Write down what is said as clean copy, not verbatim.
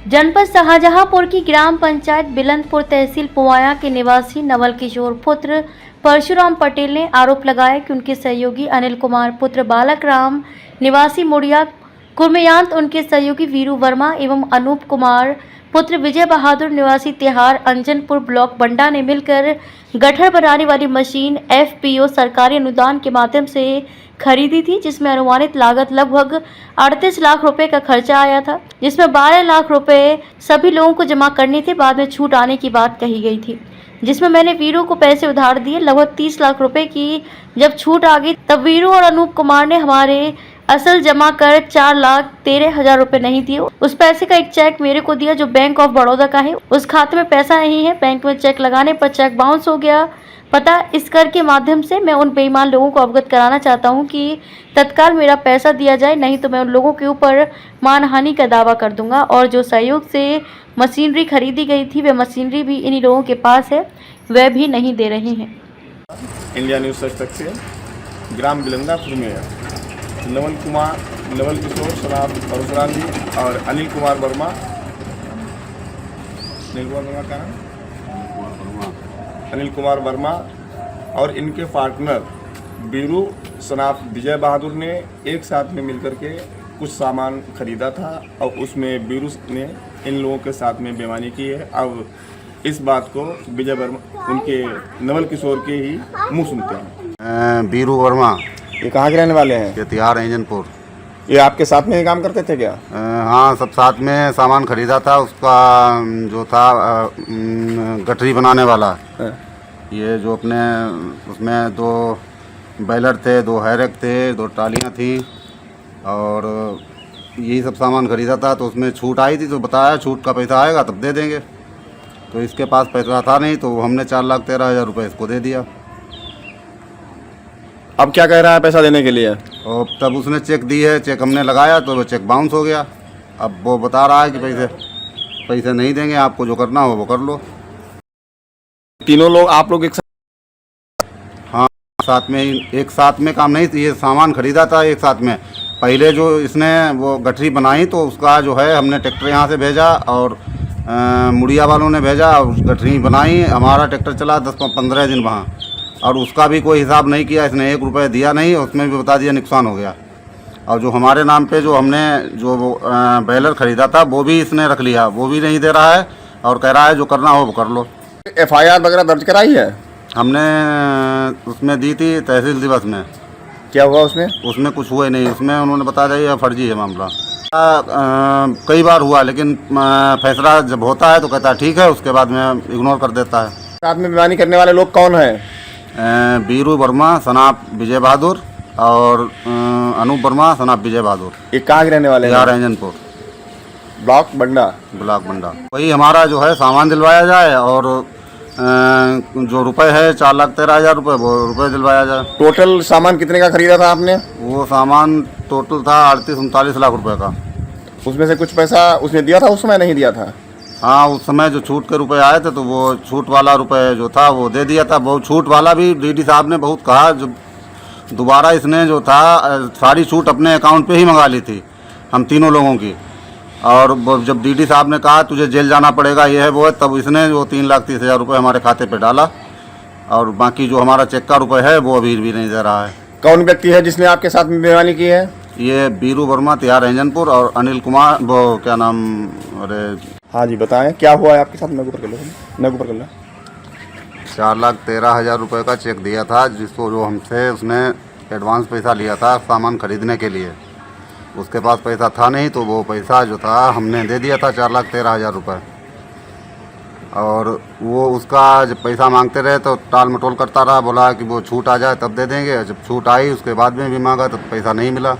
जनपद शाहजहांपुर की ग्राम पंचायत बिलंदपुर तहसील पुवाया के निवासी नवल किशोर पुत्र परशुराम पटेल ने आरोप लगाया कि उनके सहयोगी अनिल कुमार पुत्र बालक राम निवासी मुड़िया कुर्मयांत, उनके सहयोगी वीरू वर्मा एवं अनूप कुमार पुत्र विजय बहादुर निवासी तिहार अंजनपुर ब्लॉक बंडा ने मिलकर गठर बनाने वाली मशीन FPO सरकारी अनुदान के माध्यम से खरीदी थी, जिसमें अनुमानित लागत लगभग 38 लाख रुपए का खर्चा आया था, जिसमें 12 लाख रुपए सभी लोगों को जमा करने थे। बाद में छूट आने की बात कही गई थी, जिसमें मैंने वीरू को पैसे उधार दिए लगभग 30 लाख रुपए की। जब छूट आ गई तब वीरू और अनूप कुमार ने हमारे असल जमा कर 4,13,000 रुपए नहीं दिए। उस पैसे का एक चेक मेरे को दिया जो बैंक ऑफ बड़ौदा का है। उस खाते में पैसा नहीं है। बैंक में चेक लगाने पर चेक बाउंस हो गया। पता इस कर के माध्यम से मैं उन बेईमान लोगों को अवगत कराना चाहता हूं कि तत्काल मेरा पैसा दिया जाए, नहीं तो मैं उन लोगों के ऊपर मानहानि का दावा कर दूंगा। और जो सहयोग से मशीनरी खरीदी गई थी वह मशीनरी भी इन्हीं लोगों के पास है, वह भी नहीं दे रहे हैं। इंडिया न्यूज़ सच से ग्राम बिलंदापुर में नवल किशोर शराब परशुराम जी और अनिल कुमार वर्मा का नाम अनिल कुमार वर्मा और इनके पार्टनर वीरू सनाफ विजय बहादुर ने एक साथ में मिलकर के कुछ सामान खरीदा था और उसमें वीरू ने इन लोगों के साथ में बेईमानी की है। अब इस बात को विजय वर्मा उनके नवल किशोर के ही मुँह सुनते हैं। वीरू वर्मा ये कहाँ के रहने वाले हैं? ये तिहार अंजनपुर। ये आपके साथ में ही काम करते थे क्या? हाँ, सब साथ में सामान खरीदा था। उसका जो था गठरी बनाने वाला, ये जो अपने उसमें 2 बैलर थे, 2 हैरक थे, 2 टालियाँ थी और यही सब सामान खरीदा था। तो उसमें छूट आई थी तो बताया छूट का पैसा आएगा तब दे देंगे। तो इसके पास पैसा था नहीं तो हमने 4,13,000 रुपये इसको दे दिया। अब क्या कह रहा है पैसा देने के लिए? और तब उसने चेक दी है, चेक हमने लगाया तो वो चेक बाउंस हो गया। अब वो बता रहा है कि पैसे नहीं देंगे, आपको जो करना हो वो कर लो। तीनों लोग आप लोग एक साथ? हाँ, साथ में ही, एक साथ में काम नहीं, ये सामान खरीदा था एक साथ में। पहले जो इसने वो गठरी बनाई तो उसका जो है हमने ट्रैक्टर यहाँ से भेजा और मुड़िया वालों ने भेजा और गठरी बनाई। हमारा ट्रैक्टर चला 10-15 दिन वहाँ और उसका भी कोई हिसाब नहीं किया। इसने 1 रुपये दिया नहीं, उसमें भी बता दिया नुकसान हो गया। और जो हमारे नाम पे जो हमने जो बैलर ख़रीदा था वो भी इसने रख लिया, वो भी नहीं दे रहा है और कह रहा है जो करना हो वो कर लो। FIR वगैरह दर्ज कराई है? हमने उसमें दी थी तहसील दिवस में। क्या हुआ उसमें? उसमें कुछ हुआ ही नहीं। उसमें उन्होंने बता दिया फर्जी है मामला। कई बार हुआ लेकिन फैसला जब होता है तो कहता है ठीक है, उसके बाद में इग्नोर कर देता है। साथ में बेईमानी करने वाले लोग कौन हैं? वीरू वर्मा सनाप विजय बहादुर और अनूप वर्मा सनाप विजय बहादुर। ये कहाँ के रहने वाले हैं? तिहार अंजनपुर ब्लॉक बंडा। वही हमारा जो है सामान दिलवाया जाए और जो रुपए है 4,13,000 रुपये वो रुपये दिलवाया जाए। टोटल सामान कितने का खरीदा था आपने? वो सामान टोटल था 38-39 लाख रुपए का। उसमें से कुछ पैसा उसने दिया था, उस समय नहीं दिया था? हाँ, उस समय जो छूट के रुपए आए थे तो वो छूट वाला रुपए जो था वो दे दिया था। वो छूट वाला भी DD साहब ने बहुत कहा, जब दोबारा इसने जो था सारी छूट अपने अकाउंट पे ही मंगा ली थी हम तीनों लोगों की। और जब DD साहब ने कहा तुझे जेल जाना पड़ेगा ये है वो है, तब इसने जो 3,30,000 रुपये हमारे खाते पे डाला और बाकी जो हमारा चेक का रुपये है वो अभी भी नहीं दे रहा है। कौन व्यक्ति है जिसने आपके साथ में बेईमानी की है? ये वीरू वर्मा तिहार अंजनपुर और अनिल कुमार, वो क्या नाम, अरे हाँ जी बताएं क्या हुआ है आपके साथ? नगु पर कर लो। 4,13,000 रुपये का चेक दिया था जिसको जो हमसे उसने एडवांस पैसा लिया था सामान खरीदने के लिए। उसके पास पैसा था नहीं तो वो पैसा जो था हमने दे दिया था 4,13,000 रुपये। और वो उसका जब पैसा मांगते रहे तो टाल मटोल करता रहा, बोला कि वो छूट आ जाए तब दे देंगे। जब छूट आई उसके बाद में भी मांगा तो पैसा नहीं मिला।